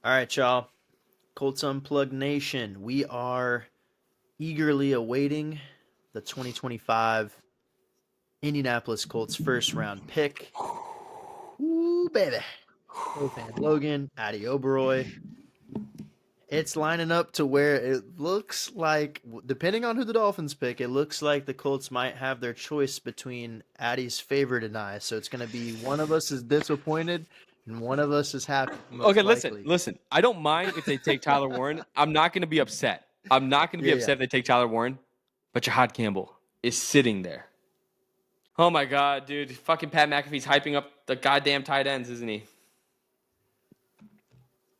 All right, y'all. Colts Unplugged Nation. We are eagerly awaiting the 2025 Indianapolis Colts first round pick. Ooh, baby. Ati Logan, Ati Logan. It's lining up to where it looks like, depending on who the Dolphins pick, it looks like the Colts might have their choice between Addie's favorite and I. So it's going to be one of us is disappointed and one of us is happy, most Okay, likely. listen. I don't mind if they take Tyler Warren. I'm not going to be upset. I'm not going to be upset if they take Tyler Warren. But Jahad Campbell is sitting there. Oh my God, dude! Fucking Pat McAfee's hyping up the goddamn tight ends, isn't he?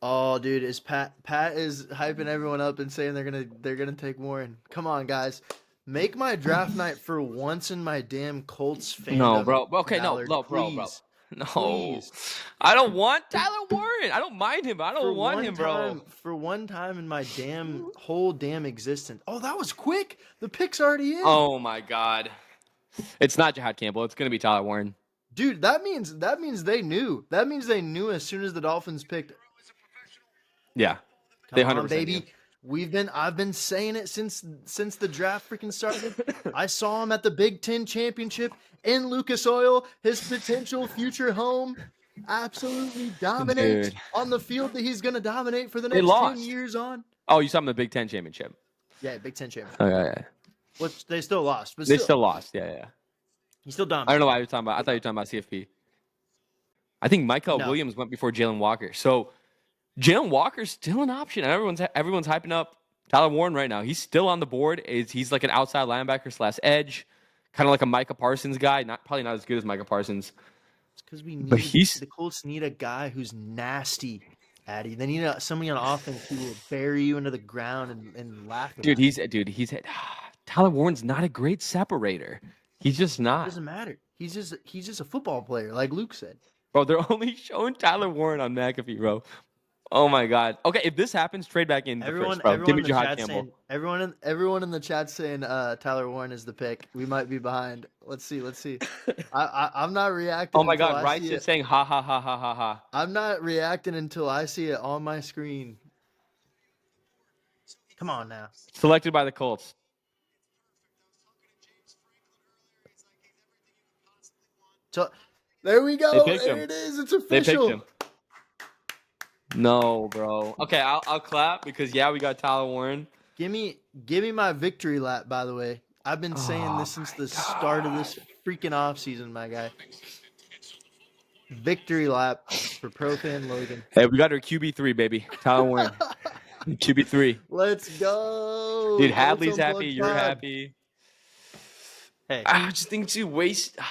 Oh, dude, is Pat is hyping everyone up and saying they're gonna take Warren. Come on, guys, make my draft night for once in my damn Colts fandom. No, bro. Okay, Ballard, bro. please. No, Please. I don't want Tyler Warren. I don't mind him, but I don't want him, bro. For one time in my whole existence. Oh, that was quick. The pick's already in. Oh my God, it's not Jahad Campbell. It's gonna be Tyler Warren. Dude, that means they knew. That means they knew as soon as the Dolphins picked. Yeah, Come on, baby. I've been saying it since the draft freaking started. I saw him at the Big Ten Championship in Lucas Oil, his potential future home. Absolutely dominate on the field that he's going to dominate for the next 10 years on. Oh, you saw him in the Big Ten Championship. Yeah, Big Ten Championship. Oh, yeah. Which they still lost. But they still lost, yeah. He's still dominating. I don't know why you were talking about. I thought you were talking about CFP. I think Michael Williams went before Jalen Walker. So Jalen Walker's still an option. Everyone's hyping up Tyler Warren right now. He's still on the board. He's like an outside linebacker / edge, kind of like a Micah Parsons guy. Probably not as good as Micah Parsons. It's because the Colts need a guy who's nasty, Addy. They need somebody on offense who will bury you into the ground and laugh. Tyler Warren's not a great separator. He's just not. It doesn't matter. He's just a football player, like Luke said. Bro, they're only showing Tyler Warren on McAfee, bro. Oh my God. Okay, if this happens, trade back in first, bro. Give me Jahad Campbell. Everyone in the chat saying Tyler Warren is the pick. We might be behind. Let's see. I'm not reacting. Oh my God, Rice is saying ha ha ha ha ha ha. I'm not reacting until I see it on my screen. Come on now. Selected by the Colts. So there we go. There it is. It's official. They picked him. No, bro. Okay, I'll clap because we got Tyler Warren. Give me my victory lap. By the way, I've been saying this since the start of this freaking offseason, my guy. Victory lap for Pro-Fan Logan. Hey, we got our QB3, baby. Tyler Warren. QB3. Let's go. Dude, Hadley's happy. You're happy. Hey, I just think it's a waste. Man.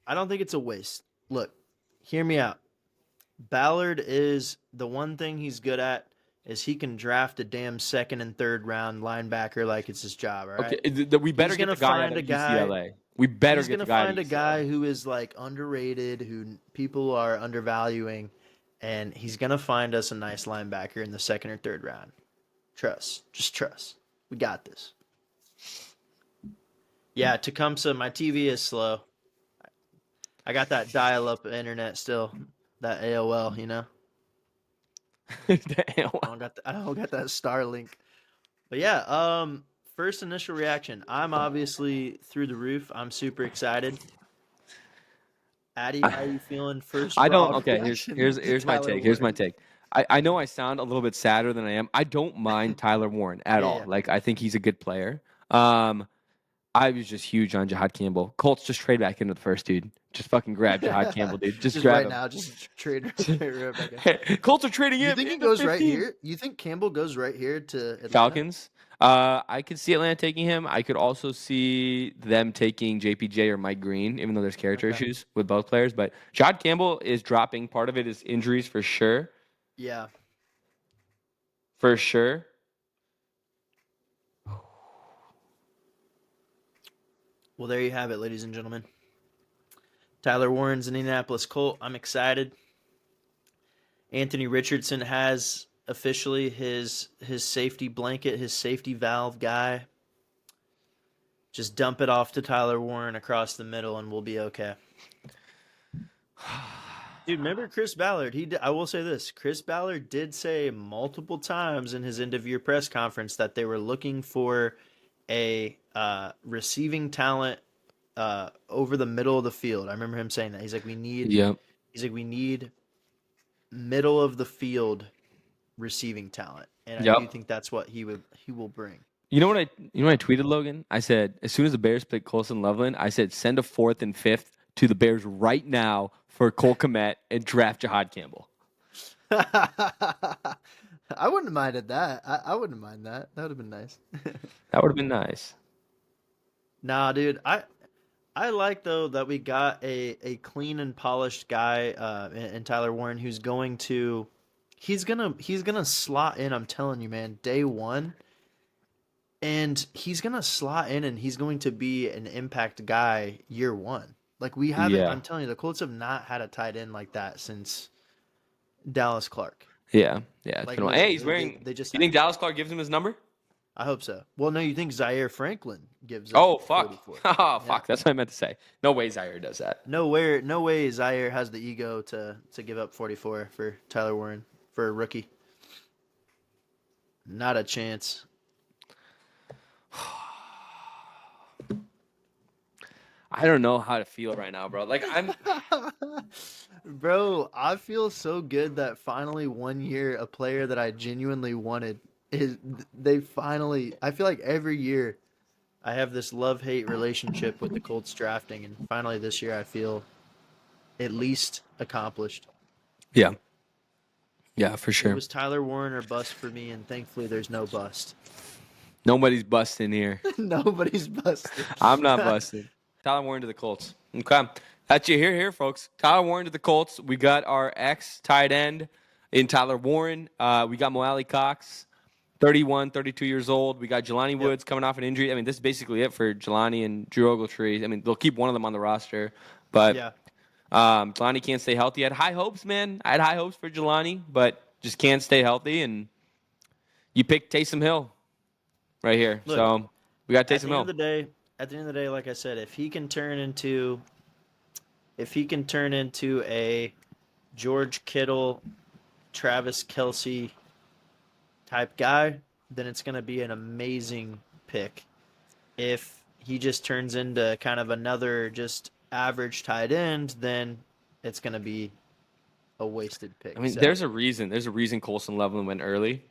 I don't think it's a waste. Look, hear me out. Ballard is the one thing he's good at is he can draft a damn second and third round linebacker like it's his job, right? Okay, we better get the guy out of UCLA. We better get the guy. He's gonna find a guy who is like underrated, who people are undervaluing, and he's gonna find us a nice linebacker in the second or third round. Just trust. We got this. Yeah, Tecumseh, my TV is slow. I got that dial-up internet still. That AOL, you know. I don't got that Starlink. But yeah, first initial reaction. I'm obviously through the roof. I'm super excited. Addy, how are you feeling? First, Okay, here's my take. Here's my take. I know I sound a little bit sadder than I am. I don't mind Tyler Warren at all. Like I think he's a good player. I was just huge on Jahad Campbell. Colts, just trade back into the first, dude. Just fucking grab Jahad Campbell, dude. Just grab him. Now. Just trade right back in. Colts are trading him. You think he goes right here? You think Campbell goes right here to Atlanta? Falcons? I could see Atlanta taking him. I could also see them taking JPJ or Mike Green, even though there's character issues with both players. But Jahad Campbell is dropping. Part of it is injuries for sure. Yeah. For sure. Well, there you have it, ladies and gentlemen. Tyler Warren's an Indianapolis Colt. I'm excited. Anthony Richardson has officially his safety blanket, his safety valve guy. Just dump it off to Tyler Warren across the middle, and we'll be okay. Dude, remember Chris Ballard? I will say this: Chris Ballard did say multiple times in his end of year press conference that they were looking for a receiving talent over the middle of the field. I remember him saying that. He's like, we need. Yep. He's like, we need middle of the field receiving talent, and I do Yep. think that's what he will bring. You know what I tweeted, Logan? I said, as soon as the Bears pick Colts and Loveland, I said send a 4th and 5th to the Bears right now for Cole Kmet and draft Jahad Campbell. I wouldn't have minded that. I wouldn't mind that. That would have been nice. That would have been nice. Nah, dude. I like though that we got a clean and polished guy in Tyler Warren who's going to he's gonna slot in. I'm telling you, man. Day one. And he's gonna slot in, and he's going to be an impact guy year one. Like we haven't. Yeah. I'm telling you, the Colts have not had a tight end like that since Dallas Clark. Yeah. Yeah. It's Like been a while. Hey, literally, he's wearing. they just. You think Dallas Clark gives him his number? I hope so. Well, no, you think Zaire Franklin gives? Oh, fuck. 44. Oh, Yeah. fuck. That's what I meant to say. No way Zaire does that. No way Zaire has the ego to give up 44 for Tyler Warren for a rookie. Not a chance. I don't know how to feel right now, bro. Like I'm Bro, I feel so good that finally 1 year a player that I genuinely wanted is they finally I feel like every year I have this love-hate relationship with the Colts drafting, and finally this year I feel at least accomplished. Yeah. Yeah, for It sure. was Tyler Warren or bust for me, and thankfully there's no bust. Nobody's busting here. Nobody's busted. I'm not busted. Tyler Warren to the Colts. Okay. That's you here, folks. Tyler Warren to the Colts. We got our ex tight end in Tyler Warren. We got Mo Alley Cox, 31, 32 years old. We got Jelani Woods coming off an injury. I mean, this is basically it for Jelani and Drew Ogletree. I mean, they'll keep one of them on the roster, but Yeah. Jelani can't stay healthy. I had high hopes, man. I had high hopes for Jelani, but just can't stay healthy. And you picked Taysom Hill right here. Look, so we got Taysom At the Hill. end of the day, like I said, if he can turn into a George Kittle, Travis Kelce type guy, then it's going to be an amazing pick. If he just turns into kind of another just average tight end, then it's going to be a wasted pick. I mean, So, there's a reason. There's a reason Colson Loveland went early.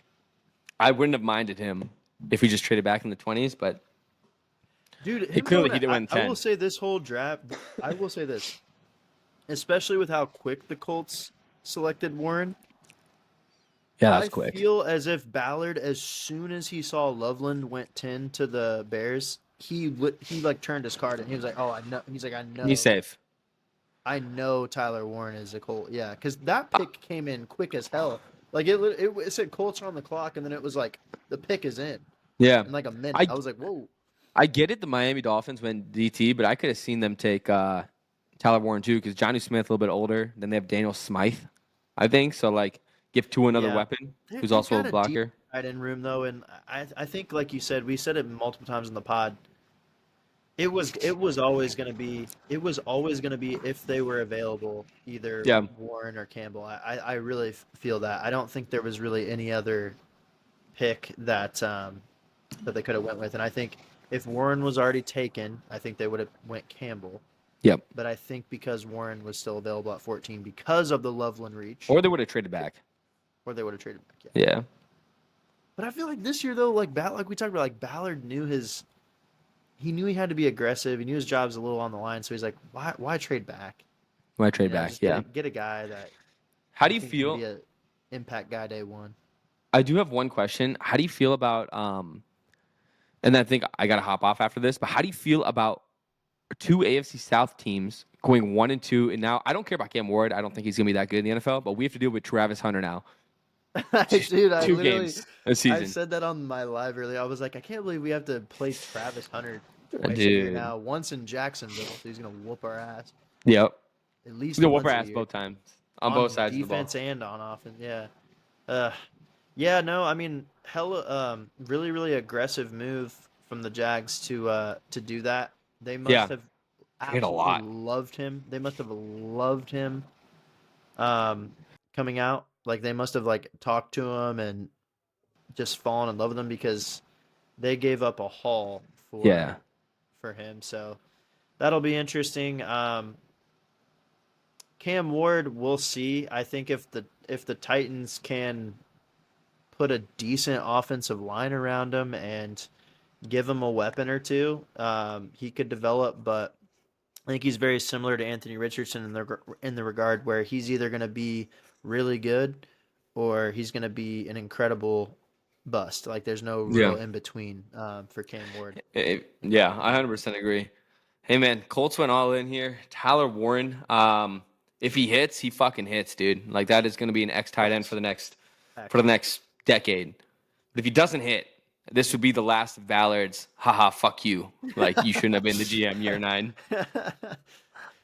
I wouldn't have minded him if we just traded back in the 20s, but dude, he didn't win 10. I will say this whole draft, I will say this, especially with how quick the Colts selected Warren. Yeah, that's quick. I feel as if Ballard, as soon as he saw Loveland went 10 to the Bears, he like turned his card and he was like, "Oh, I know." He's like, "I know." He's safe. I know Tyler Warren is a Colt. Yeah, because that pick came in quick as hell. Like it said Colts are on the clock, and then it was like the pick is in Yeah. in like a minute. I was like, "Whoa." I get it. The Miami Dolphins went DT, but I could have seen them take Tyler Warren too because Johnny Smith a little bit older. Then they have Daniel Smythe, I think. So like, give Tua another Yeah. weapon who's They've also a got blocker. deep tight end room though, and I think like you said, we said it multiple times in the pod. It was always gonna be if they were available, either Yeah. Warren or Campbell. I really feel that. I don't think there was really any other pick that that they could have went with, and I think if Warren was already taken, I think they would have went Campbell. Yep. But I think because Warren was still available at 14 because of the Loveland reach, Or they would have traded back. or they would have traded back. Yeah. But I feel like this year though, like we talked about, like Ballard knew he knew he had to be aggressive. He knew his job's a little on the line, so he's like, why trade back? Why trade You know, back? just Yeah. get a guy that How do you I think can feel? be a impact guy day one. I do have one question. How do you feel about and I think I gotta hop off after this, but how do you feel about two AFC South teams going 1 and 2? And now I don't care about Cam Ward. I don't think he's gonna be that good in the NFL, but we have to deal with Travis Hunter now. Dude, I 2 literally games a season. I said that on my live earlier. I was like, I can't believe we have to play Travis Hunter twice a Dude. year now. Once in Jacksonville, so he's gonna whoop our ass. Yep. At least He's gonna whoop once our a ass year. both times. On both sides of the ball. defense and on offense. Yeah. Yeah, no, I mean, hella really really aggressive move from the Jags to do that. They must Yeah. have Paid a lot. absolutely loved him. They must have loved him coming out. Like they must have like talked to him and just fallen in love with him because they gave up a haul Yeah. for him. So that'll be interesting. Cam Ward, we'll see. I think if the Titans can put a decent offensive line around him and give him a weapon or two, he could develop. But I think he's very similar to Anthony Richardson in the regard where he's either going to be really good or he's going to be an incredible bust. Like there's no real Yeah. in between for Cam Ward. Yeah, I 100% agree. Hey man, Colts went all in here. Tyler Warren, if he hits, he fucking hits, dude. Like that is going to be an X tight end for the next decade. But if he doesn't hit, this would be the last of Ballard's. Haha, fuck you. Like you shouldn't have been the GM year 9.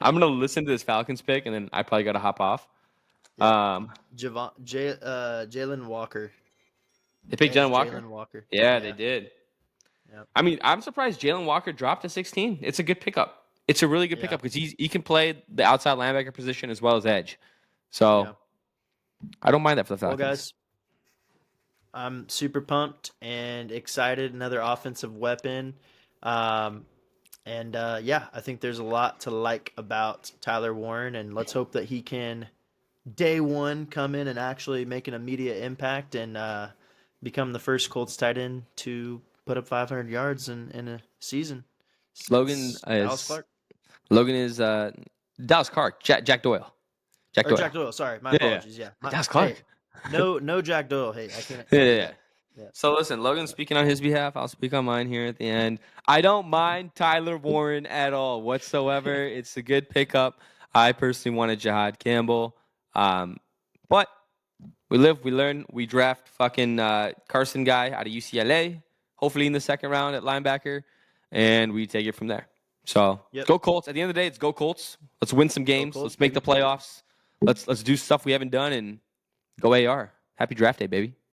I'm gonna listen to this Falcons pick, and then I probably got to hop off. Jalen Walker. They picked Jalen Walker. Jalen Walker. Yeah, they did. Yep. I mean, I'm surprised Jalen Walker dropped to 16. It's a good pickup. It's a really good pickup because he can play the outside linebacker position as well as edge. So I don't mind that for the Falcons. Well, guys, I'm super pumped and excited. Another offensive weapon. I think there's a lot to like about Tyler Warren, and let's hope that he can day one come in and actually make an immediate impact and become the first Colts tight end to put up 500 yards in a season. Logan is Dallas Clark. Jack Doyle. Jack Doyle. Sorry, my apologies. Yeah. Dallas Clark. Hey, no Jack Doyle. Hey, I can't. Yeah. So listen, Logan's speaking on his behalf. I'll speak on mine here at the end. I don't mind Tyler Warren at all whatsoever. It's a good pickup. I personally wanted Jihad Campbell. But we live, we learn, we draft fucking Carson guy out of UCLA, hopefully in the second round at linebacker, and we take it from there. So Go Colts. At the end of the day, it's go Colts. Let's win some games. Let's make the playoffs. Let's do stuff we haven't done and go AR. Happy draft day, baby.